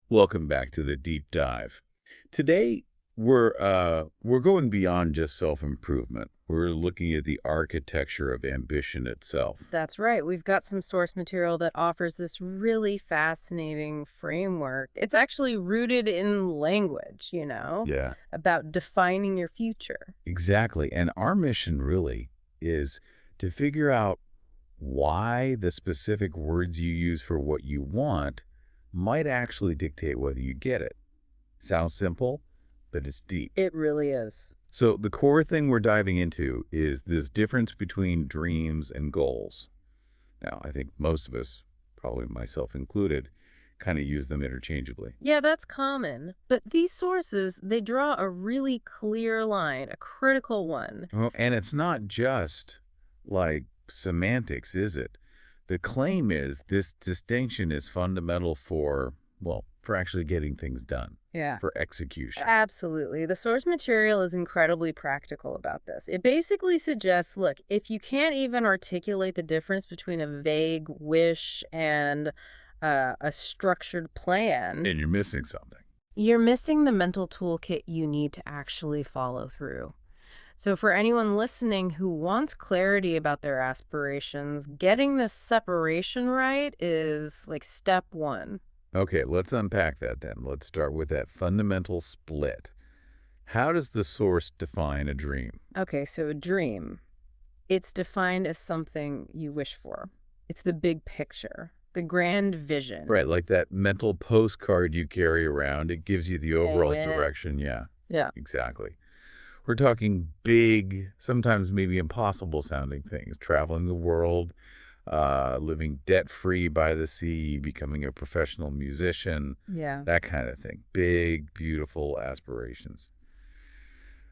Welcome back to the deep dive. Today we're going beyond just self-improvement. We're looking at the architecture of ambition itself. That's right. We've got some source material that offers this really fascinating framework. It's actually rooted in language, Yeah, about defining your future. exactly. And our mission really is to figure out why the specific words you use for what you want might actually dictate whether you get it. Sounds simple, but it's deep. It really is. So the core thing we're diving into is this difference between dreams and goals. Now, I think most of us, probably myself included, kind of use them interchangeably. Yeah, that's common. But these sources, they draw a really clear line, a critical one. Well, and it's not just like semantics, is it? The claim is this distinction is fundamental for, well, for actually getting things done, Yeah. for execution. Absolutely. The source material is incredibly practical about this. It basically suggests, look, if you can't even articulate the difference between a vague wish and a structured plan, And you're missing something. you're missing the mental toolkit you need to actually follow through. So for anyone listening who wants clarity about their aspirations, getting this separation right is like step one. Okay, let's unpack that then. Let's start with that fundamental split. How does the source define a dream? Okay, so a dream. It's defined as something you wish for. It's the big picture, the grand vision. Right, like that mental postcard you carry around. It gives you the overall Yeah. direction. Yeah, Yeah. exactly. We're talking big, sometimes maybe impossible sounding things, traveling the world, living debt-free by the sea, becoming a professional musician, Yeah. that kind of thing. Big, beautiful aspirations.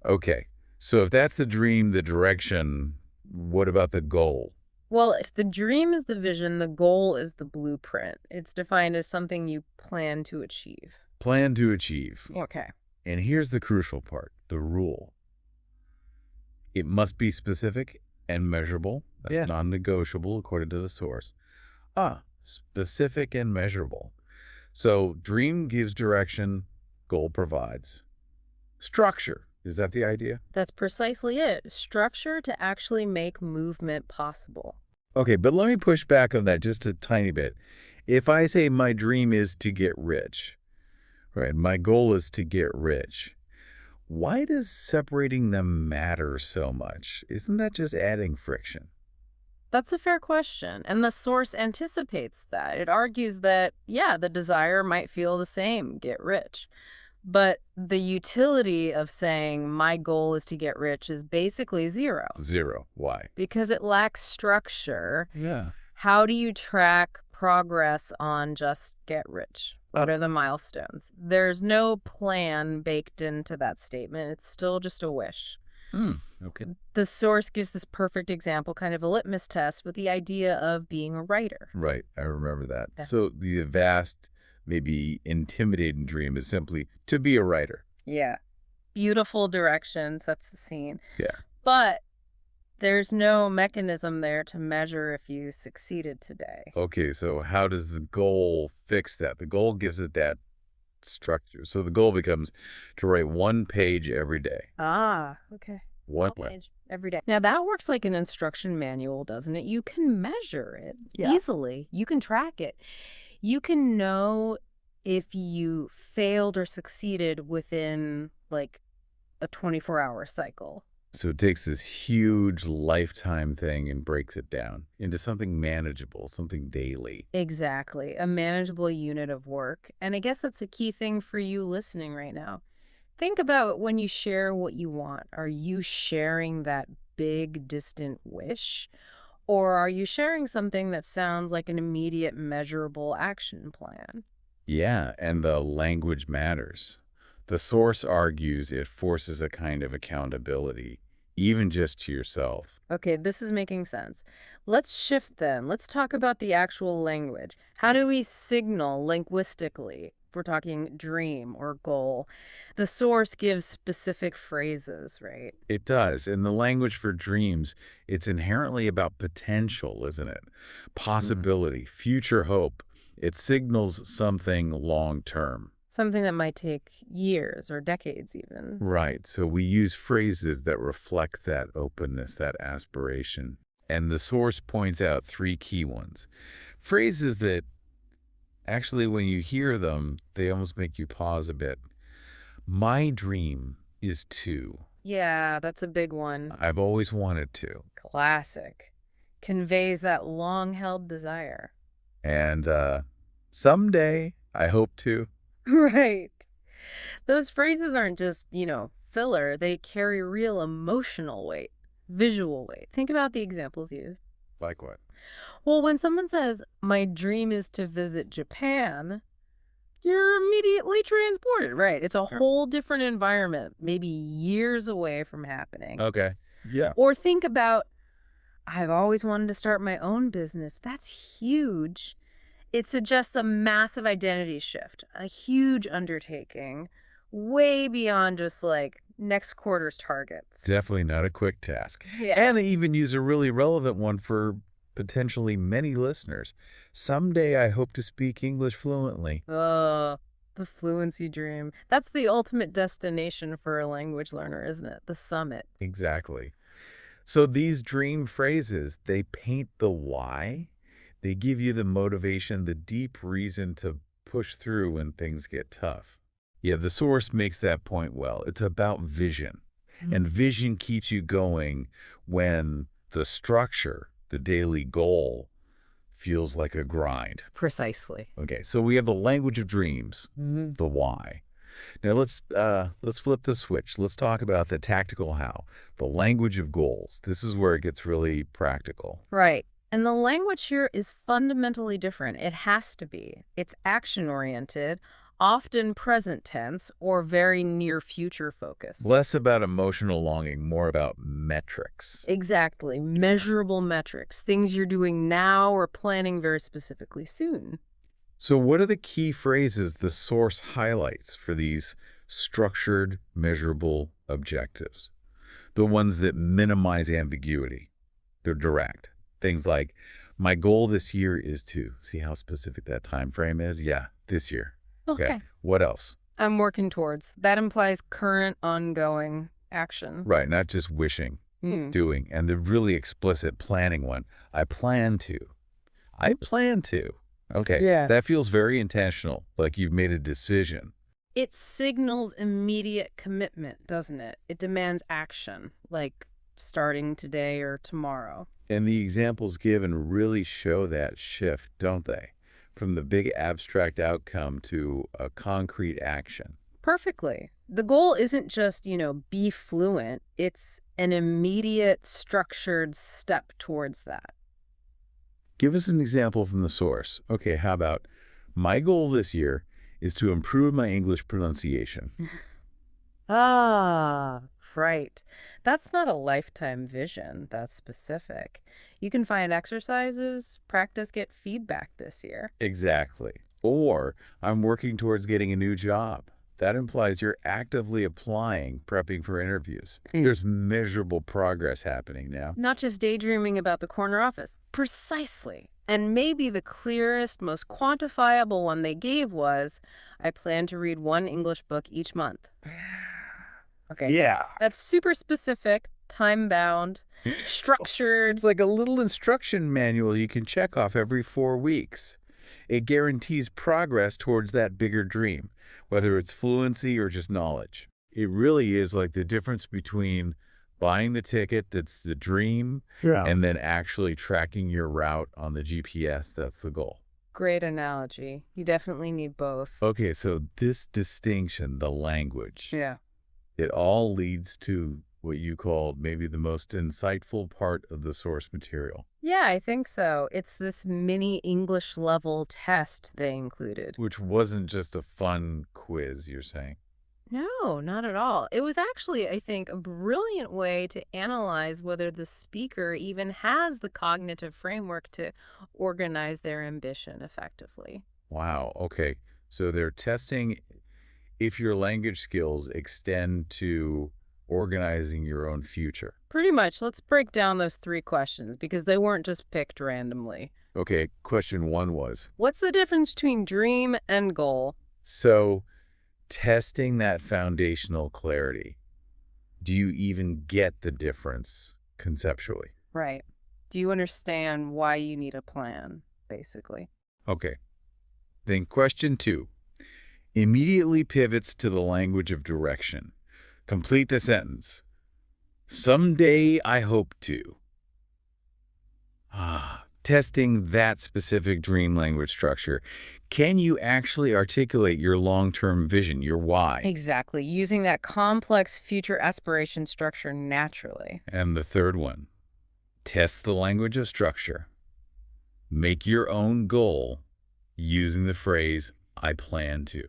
Okay, so if that's the dream, the direction, what about the goal? Well, if the dream is the vision, the goal is the blueprint. It's defined as something you plan to achieve. Plan to achieve. Okay. And here's the crucial part, the rule. It must be specific and measurable. That's Yeah. non-negotiable according to the source. Specific and measurable. So dream gives direction, goal provides. Structure. Is that the idea? That's precisely it. Structure to actually make movement possible. Okay, but let me push back on that just a tiny bit. If I say my dream is to get rich, right, my goal is to get rich, why does separating them matter so much? Isn't that just adding friction? That's a fair question. And the source anticipates that. It argues that, yeah, the desire might feel the same, get rich. But the utility of saying my goal is to get rich is basically zero Zero. Why? because it lacks structure. Yeah. How do you track progress on just get rich? What are the milestones? There's no plan baked into that statement. It's still just a wish. Okay. The source gives this perfect example, kind of a litmus test, with the idea of being a writer. Right. I remember that. Yeah. So the vast, maybe intimidating dream is simply to be a writer. Yeah. Beautiful direction sets the scene. Yeah. But there's no mechanism there to measure if you succeeded today. Okay. So how does the goal fix that? The goal gives it that structure. So the goal becomes to write one page every day. Ah, okay. One Page every day. Now that works like an instruction manual, doesn't it? You can measure it easily. You can track it. You can know if you failed or succeeded within like a 24-hour cycle. So it takes this huge lifetime thing and breaks it down into something manageable, something daily. Exactly. A manageable unit of work. And I guess that's a key thing for you listening right now. Think about when you share what you want. Are you sharing that big, distant wish? Or are you sharing something that sounds like an immediate, measurable action plan? Yeah, and the language matters. The source argues it forces a kind of accountability, even just to yourself. Okay, this is making sense. Let's shift then. Let's talk about the actual language. How do we signal linguistically? If we're talking dream or goal, the source gives specific phrases, right? It does. In the language for dreams, it's inherently about potential, isn't it? Possibility, future hope. It signals something long-term. Something that might take years or decades even. Right. So we use phrases that reflect that openness, that aspiration. And the source points out three key ones. Phrases that actually, when you hear them, they almost make you pause a bit. My dream is to. Yeah, that's a big one. I've always wanted to. Classic. Conveys that long-held desire. And someday I hope to. Right. Those phrases aren't just, filler. They carry real emotional weight, visual weight. Think about the examples used. Like what? Well, when someone says, my dream is to visit Japan, you're immediately transported, right? It's a whole different environment, maybe years away from happening. Okay. Yeah. Or think about, I've always wanted to start my own business. That's huge. It suggests a massive identity shift, a huge undertaking, way beyond just like next quarter's targets. Definitely not a quick task. Yeah. And they even use a really relevant one for potentially many listeners. Someday I hope to speak English fluently. The fluency dream. That's the ultimate destination for a language learner, isn't it? The summit. Exactly. So these dream phrases, they paint the why. They give you the motivation, the deep reason to push through when things get tough. Yeah, the source makes that point well. It's about vision. And vision keeps you going when the structure, the daily goal, feels like a grind. Precisely. Okay, so we have the language of dreams, the why. Now let's flip the switch. Let's talk about the tactical how, the language of goals. This is where it gets really practical. Right. And the language here is fundamentally different. It has to be. It's action-oriented, often present tense, or very near future focused. Less about emotional longing, more about metrics. Exactly. Measurable metrics, things you're doing now or planning very specifically soon. So what are the key phrases the source highlights for these structured, measurable objectives? The ones that minimize ambiguity. They're direct. Things like, my goal this year is to, see how specific that time frame is? Yeah, this year. Okay. What else? I'm working towards. That implies current, ongoing action. Right, not just wishing, doing. And the really explicit planning one, I plan to. I plan to. Okay, Yeah. that feels very intentional, like you've made a decision. It signals immediate commitment, doesn't it? It demands action, like starting today or tomorrow. And the examples given really show that shift, don't they? From the big abstract outcome to a concrete action. Perfectly. The goal isn't just, be fluent. It's an immediate, structured step towards that. Give us an example from the source. Okay, how about, my goal this year is to improve my English pronunciation. Right. That's not a lifetime vision. That's specific. You can find exercises, practice, get feedback this year. Exactly. Or, I'm working towards getting a new job. That implies you're actively applying, prepping for interviews. There's measurable progress happening now. Not just daydreaming about the corner office. Precisely. And maybe the clearest, most quantifiable one they gave was, I plan to read one English book each month. Okay. Yeah. That's super specific, time-bound, structured. It's like a little instruction manual you can check off every 4 weeks. It guarantees progress towards that bigger dream, whether it's fluency or just knowledge. It really is like the difference between buying the ticket, that's the dream, and then actually tracking your route on the GPS, that's the goal. Great analogy. You definitely need both. Okay, so this distinction, the language, Yeah. it all leads to what you called maybe the most insightful part of the source material. Yeah, I think so. It's this mini English level test they included. Which wasn't just a fun quiz, you're saying? No, not at all. It was actually, I think, a brilliant way to analyze whether the speaker even has the cognitive framework to organize their ambition effectively. Wow, okay. So they're testing if your language skills extend to organizing your own future. Pretty much. Let's break down those 3 questions because they weren't just picked randomly. Okay, question 1 was, What's the difference between dream and goal? so testing that foundational clarity, do you even get the difference conceptually? Right. Do you understand why you need a plan, basically? Okay, then question 2 immediately pivots to the language of direction. Complete the sentence. Someday I hope to. Testing that specific dream language structure. Can you actually articulate your long-term vision, your why? Exactly. Using that complex future aspiration structure naturally. And the third one, test the language of structure. Make your own goal using the phrase, I plan to.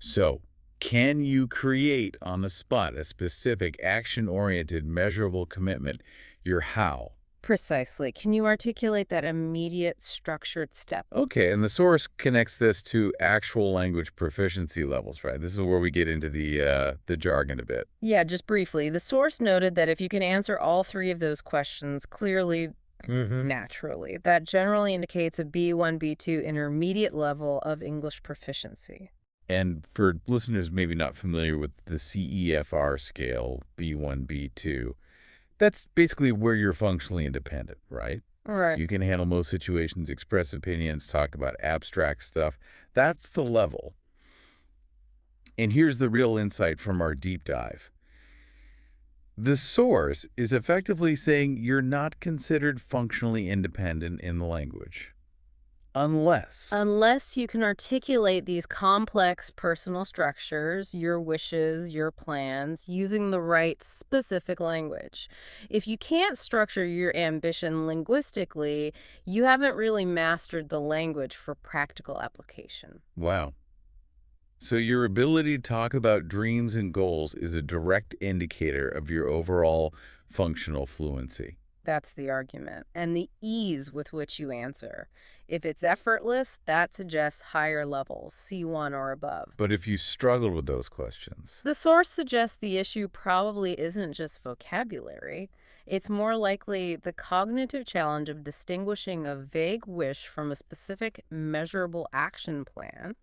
So, can you create on the spot a specific action-oriented, measurable commitment, your how? Precisely. Can you articulate that immediate structured step? Okay, and the source connects this to actual language proficiency levels, right? This is where we get into the jargon a bit. Yeah, just briefly. The source noted that if you can answer all three of those questions clearly, naturally, that generally indicates a B1, B2 intermediate level of English proficiency. And for listeners maybe not familiar with the CEFR scale, B1, B2, that's basically where you're functionally independent, right? Right. You can handle most situations, express opinions, talk about abstract stuff. That's the level. And here's the real insight from our deep dive. The source is effectively saying you're not considered functionally independent in the language. Unless you can articulate these complex personal structures, your wishes, your plans, using the right specific language. If you can't structure your ambition linguistically, you haven't really mastered the language for practical application. Wow. So your ability to talk about dreams and goals is a direct indicator of your overall functional fluency. That's the argument. And the ease with which you answer. If it's effortless, that suggests higher levels, C1 or above. But if you struggle with those questions, The source suggests the issue probably isn't just vocabulary. It's more likely the cognitive challenge of distinguishing a vague wish from a specific measurable action plan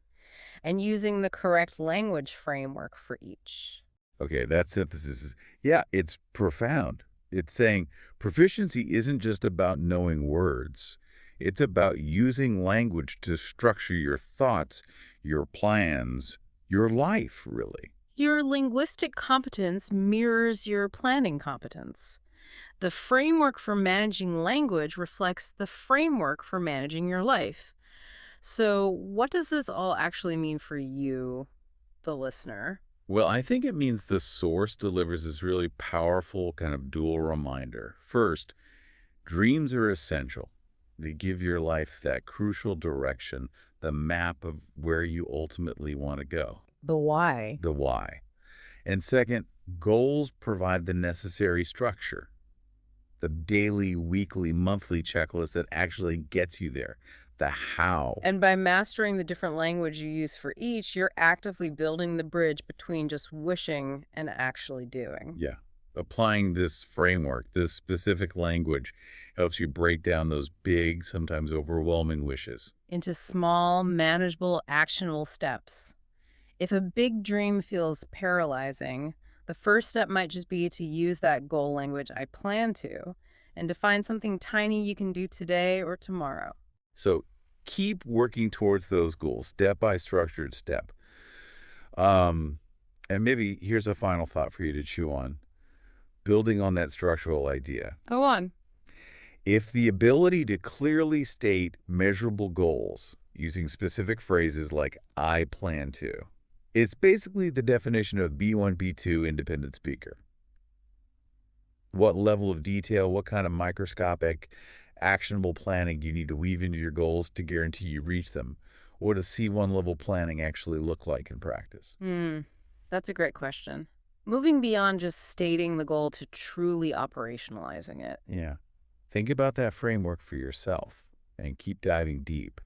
and using the correct language framework for each. okay, that synthesis is, yeah, it's profound. It's saying proficiency isn't just about knowing words. It's about using language to structure your thoughts, your plans, your life, really. Your linguistic competence mirrors your planning competence. The framework for managing language reflects the framework for managing your life. So, what does this all actually mean for you, the listener? Well, I think it means the source delivers this really powerful kind of dual reminder. First, dreams are essential. They give your life that crucial direction, the map of where you ultimately want to go, The why. the why. And second, goals provide the necessary structure, the daily, weekly, monthly checklist that actually gets you there, the how. And by mastering the different language you use for each, you're actively building the bridge between just wishing and actually doing. Yeah. Applying this framework, this specific language, helps you break down those big, sometimes overwhelming wishes. Into small, manageable, actionable steps. If a big dream feels paralyzing, the first step might just be to use that goal language I plan to and to find something tiny you can do today or tomorrow. So keep working towards those goals, step by structured step. And maybe here's a final thought for you to chew on, building on that structural idea. Go on. If the ability to clearly state measurable goals using specific phrases like I plan to, it's basically the definition of B1, B2 independent speaker. What level of detail, what kind of microscopic, actionable planning you need to weave into your goals to guarantee you reach them? What does C1 level planning actually look like in practice? That's a great question. Moving beyond just stating the goal to truly operationalizing it. Yeah. Think about that framework for yourself and keep diving deep.